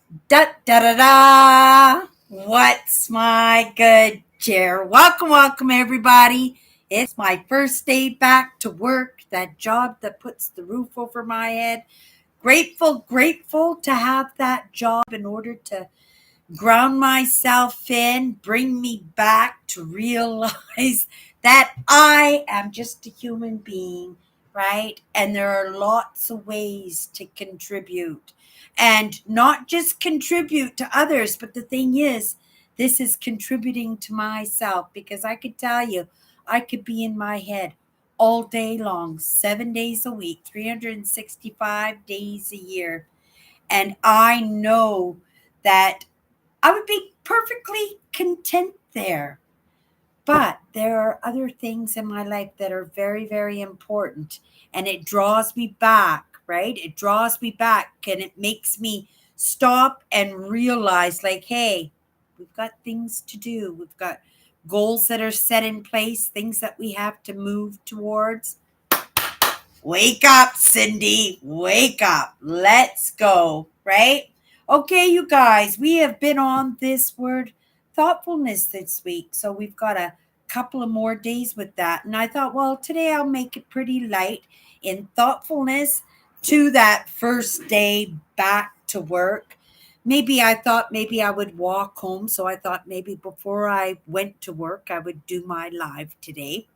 Da da da da. What's my good chair? Welcome, everybody. It's my first day back to work. That job that puts the roof over my head. Grateful to have that job in order to ground myself in, bring me back to realize that I am just a human being, right? And there are lots of ways to contribute and not just contribute to others, but the thing is, this is contributing to myself because I could tell you, I could be in my head all day long, 7 days a week, 365 days a year. And I know that I would be perfectly content there. But there are other things in my life that are very important. And it draws me back, right? It draws me back and it makes me stop and realize, like, hey, we've got things to do. We've got goals that are set in place, things that we have to move towards. Wake up, Cindy. Wake up. Let's go. Right? Okay, you guys, we have been on this word thoughtfulness this week. So we've got a couple of more days with that. And I thought, well, today I'll make it pretty light in thoughtfulness to that first day back to work. Maybe I thought maybe I would walk home. So I thought maybe before I went to work, I would do my live today.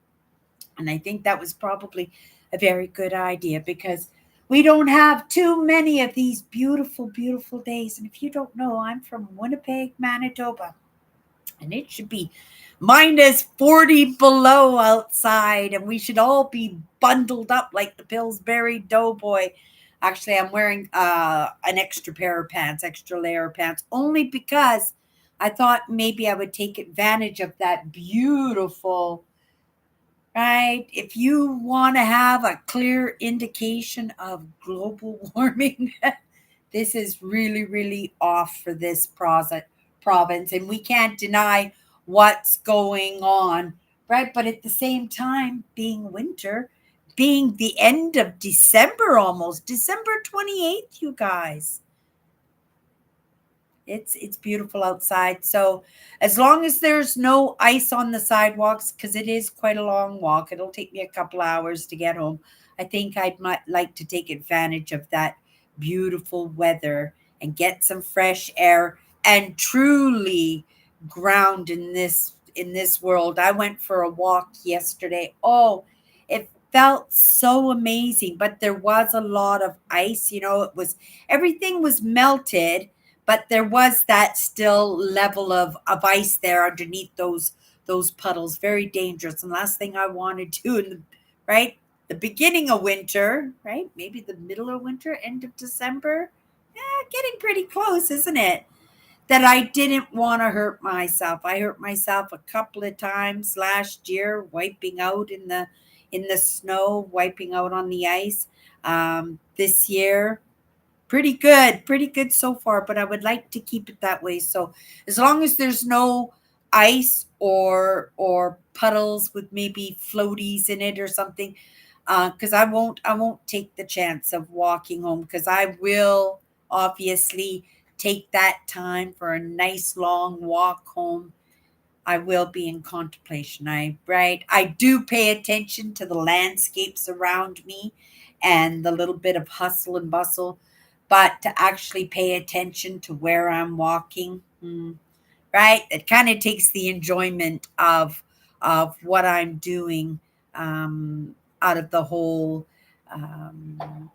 And I think that was probably a very good idea because we don't have too many of these beautiful days. And if you don't know, I'm from Winnipeg, Manitoba, and it should be minus 40 below outside, and we should all be bundled up like the Pillsbury Doughboy. Actually, I'm wearing an extra pair of pants, extra layer of pants, only because I thought maybe I would take advantage of that beautiful, right? If you want to have a clear indication of global warming, this is really off for this province, and we can't deny what's going on, right? But at the same time, being winter, being the end of December, almost December 28th, you guys. It's beautiful outside. So as long as there's no ice on the sidewalks, because it is quite a long walk, it'll take me a couple hours to get home. I think I might like to take advantage of that beautiful weather and get some fresh air and truly ground in this world. I went for a walk yesterday. Oh, it felt so amazing, but there was a lot of ice. It was everything was melted, but there was that still level of ice there underneath those puddles. Very dangerous. And last thing I want to do in the beginning of winter, right? Maybe the middle of winter, end of December. Getting pretty close, isn't it? That I didn't want to hurt myself. I hurt myself a couple of times last year, wiping out in the snow, wiping out on the ice. This year, pretty good so far, but I would like to keep it that way. So as long as there's no ice or puddles with maybe floaties in it or something, because I won't take the chance of walking home because I will obviously take that time for a nice long walk home. I will be in contemplation. I do pay attention to the landscapes around me and the little bit of hustle and bustle, but to actually pay attention to where I'm walking, right? It kind of takes the enjoyment of what I'm doing, out of um,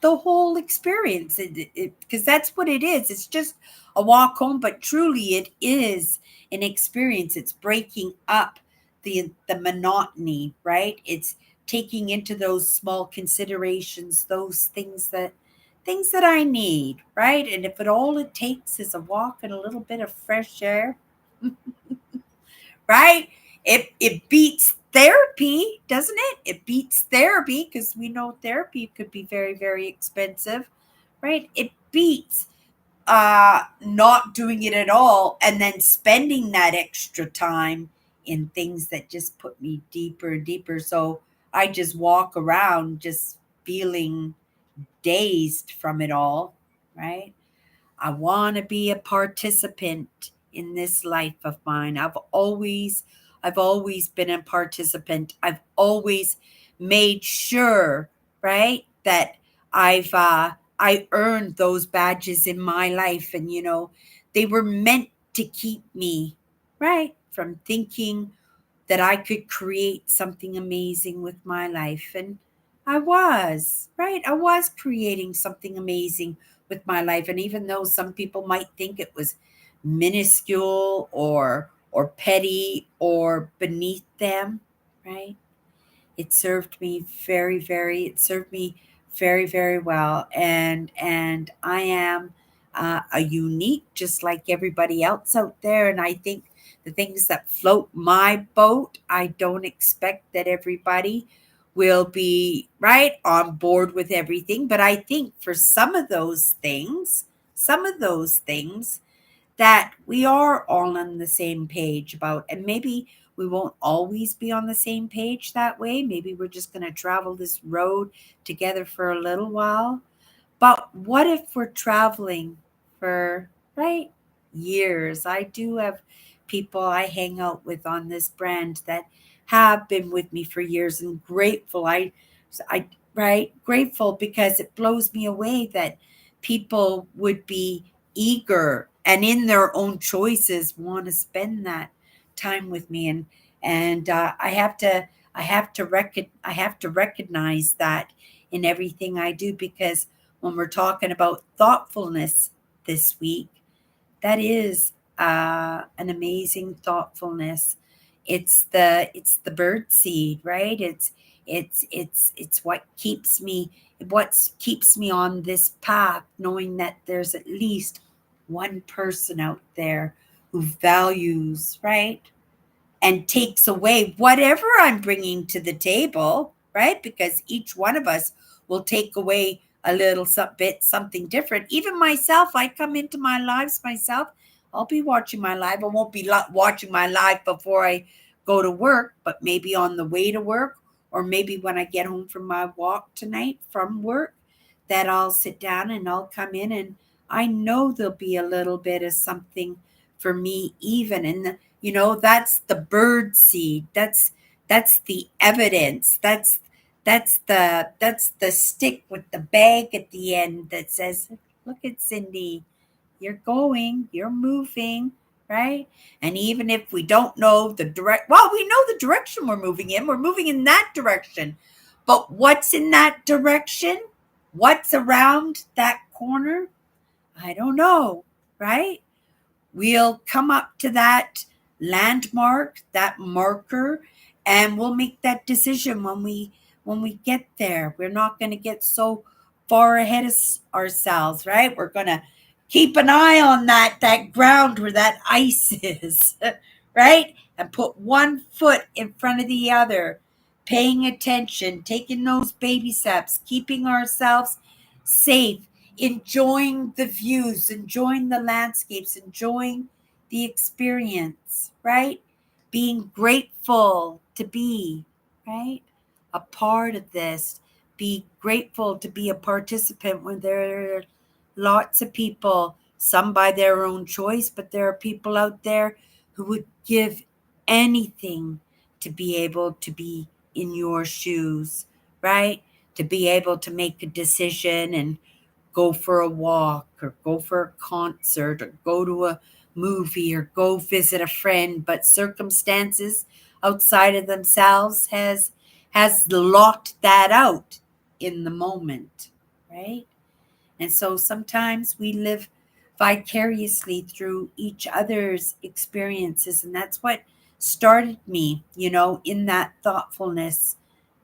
the whole experience, because that's what it is. It's just a walk home, but truly it is an experience. It's breaking up the monotony, right? It's taking into those small considerations, those things that I need, right? And if it takes is a walk and a little bit of fresh air, right? It beats therapy, doesn't it? It beats therapy because we know therapy could be very expensive, right? It beats not doing it at all and then spending that extra time in things that just put me deeper and deeper. So I just walk around just feeling dazed from it all, right? I want to be a participant in this life of mine. I've always been a participant. I've always made sure, right, that I earned those badges in my life, and they were meant to keep me, right, from thinking that I could create something amazing with my life. And I was, right? I was creating something amazing with my life. And even though some people might think it was minuscule or petty or beneath them, right? It served me very, very well. And I am a unique, just like everybody else out there. And I think the things that float my boat, I don't expect that everybody will be right on board with everything. But I think for some of those things that we are all on the same page about. And maybe we won't always be on the same page that way. Maybe we're just going to travel this road together for a little while. But what if we're traveling for, right, years? I do have people I hang out with on this brand that have been with me for years, and grateful. I, right, grateful, because it blows me away that people would be eager and in their own choices want to spend that time with me. And I have to recognize that in everything I do, because when we're talking about thoughtfulness this week, that is an amazing thoughtfulness. It's the bird seed, right? It's what keeps me on this path, knowing that there's at least one person out there who values, right, and takes away whatever I'm bringing to the table, right? Because each one of us will take away a little bit, something different. Even myself, I come into my lives myself. I'll be watching my live. I won't be watching my live before I go to work, but maybe on the way to work, or maybe when I get home from my walk tonight from work, that I'll sit down and I'll come in, and I know there'll be a little bit of something for me, even. And that's the bird seed. That's the evidence. That's the stick with the bag at the end that says, look at Cindy, you're moving, right? And even if we don't know we know the direction we're moving in that direction. But what's in that direction? What's around that corner? I don't know, right? We'll come up to that landmark, that marker, and we'll make that decision when we get there. We're not going to get so far ahead of ourselves, right? We're going to keep an eye on that ground where that ice is, right? And put one foot in front of the other, paying attention, taking those baby steps, keeping ourselves safe, enjoying the views, enjoying the landscapes, enjoying the experience, right? Being grateful to be, right, a part of this. Be grateful to be a participant when there are lots of people, some by their own choice, but there are people out there who would give anything to be able to be in your shoes, right? To be able to make a decision and go for a walk, or go for a concert, or go to a movie, or go visit a friend. But circumstances outside of themselves has locked that out in the moment, right? And so sometimes we live vicariously through each other's experiences. And that's what started me, in that thoughtfulness,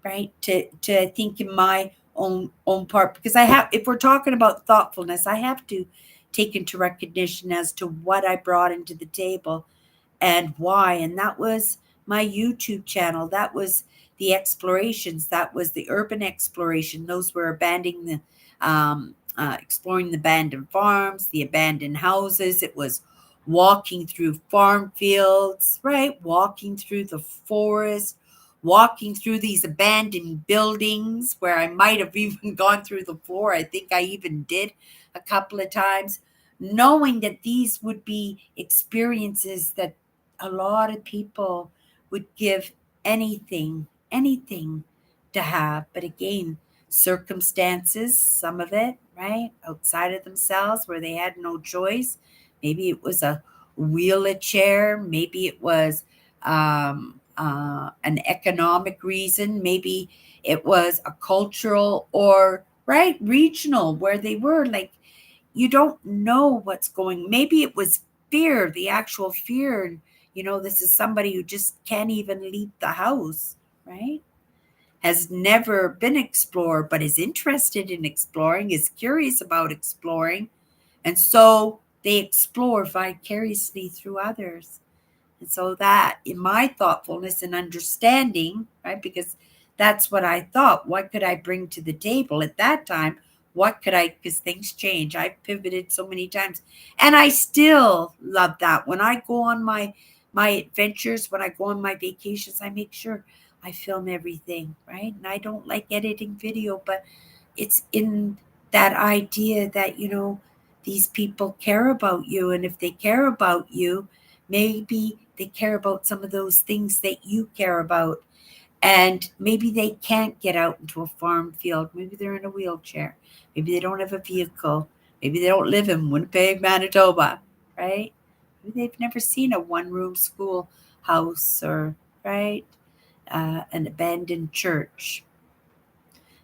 right? To think in my own part. Because if we're talking about thoughtfulness, I have to take into recognition as to what I brought into the table and why. And that was my YouTube channel. That was the explorations. That was the urban exploration. Those were exploring the abandoned farms, the abandoned houses. It was walking through farm fields, right? Walking through the forest, walking through these abandoned buildings where I might have even gone through the floor. I think I even did a couple of times. knowing that these would be experiences that a lot of people would give anything to have. But again, circumstances, some of it, right, outside of themselves where they had no choice. Maybe it was a wheelchair, maybe it was an economic reason, maybe it was a cultural or right regional where they were like you don't know what's going. Maybe it was fear, the actual fear. And, this is somebody who just can't even leave the house, right? Has never been explored, but is interested in exploring, is curious about exploring. And so they explore vicariously through others. And so that in my thoughtfulness and understanding, right, because that's what I thought, what could I bring to the table at that time? What could I, because things change. I've pivoted so many times and I still love that. When I go on my adventures, when I go on my vacations, I make sure I film everything, right? And I don't like editing video, but it's in that idea that, these people care about you. And if they care about you, maybe they care about some of those things that you care about. And maybe they can't get out into a farm field. Maybe they're in a wheelchair. Maybe they don't have a vehicle. Maybe they don't live in Winnipeg, Manitoba, right? Maybe they've never seen a one-room school house or, right, an abandoned church.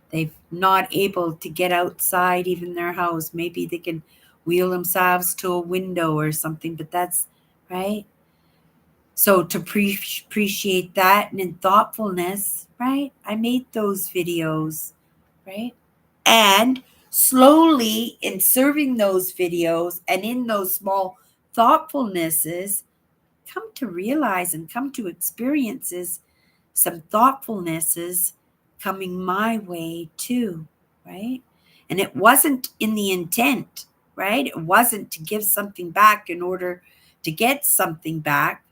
They've not able to get outside even their house. Maybe they can wheel themselves to a window or something, but that's right. So to appreciate that and in thoughtfulness, right? I made those videos, right? And slowly in serving those videos and in those small thoughtfulnesses, come to realize and come to experiences some thoughtfulnesses coming my way too, right? And it wasn't in the intent, right? It wasn't to give something back in order to get something back,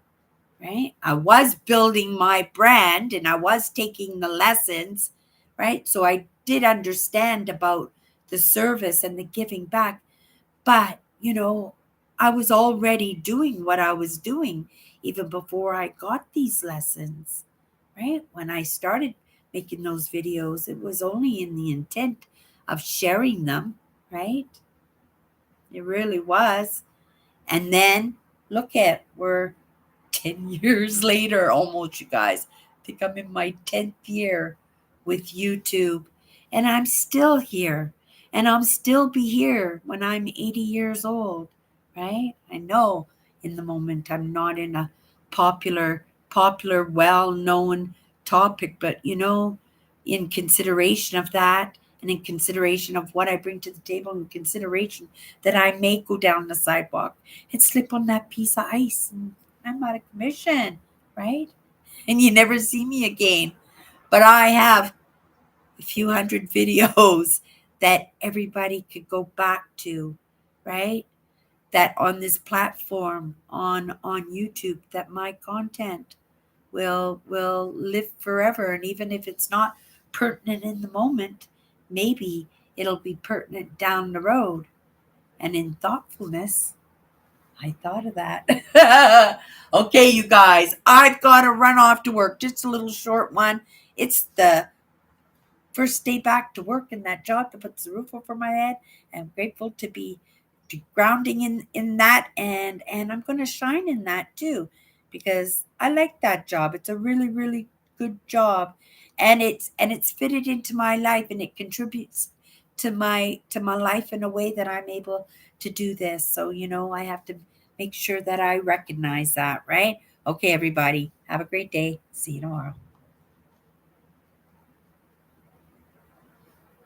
right? I was building my brand and I was taking the lessons, right? So I did understand about the service and the giving back. But, I was already doing what I was doing even before I got these lessons, right? When I started making those videos, it was only in the intent of sharing them, right? It really was. And then look at we're 10 years later, almost, you guys. I think I'm in my 10th year with YouTube, and I'm still here, and I'll still be here when I'm 80 years old, right? I know in the moment I'm not in a popular, well-known topic, but in consideration of that, and in consideration of what I bring to the table, in consideration that I may go down the sidewalk and slip on that piece of ice and I'm out of commission, right? And you never see me again. But I have a few hundred videos that everybody could go back to, right? That on this platform on YouTube, that my content will live forever. And even if it's not pertinent in the moment, maybe it'll be pertinent down the road. And in thoughtfulness, I thought of that. Okay, you guys, I've got to run off to work. Just a little short one. It's the first day back to work in that job that puts the roof over my head. I'm grateful to be grounding in that, and I'm going to shine in that too, because I like that job. It's a really good job, and it's fitted into my life, and it contributes to my life in a way that I'm able to do this. So I have to make sure that I recognize that, right? Okay, everybody, have a great day. See you tomorrow.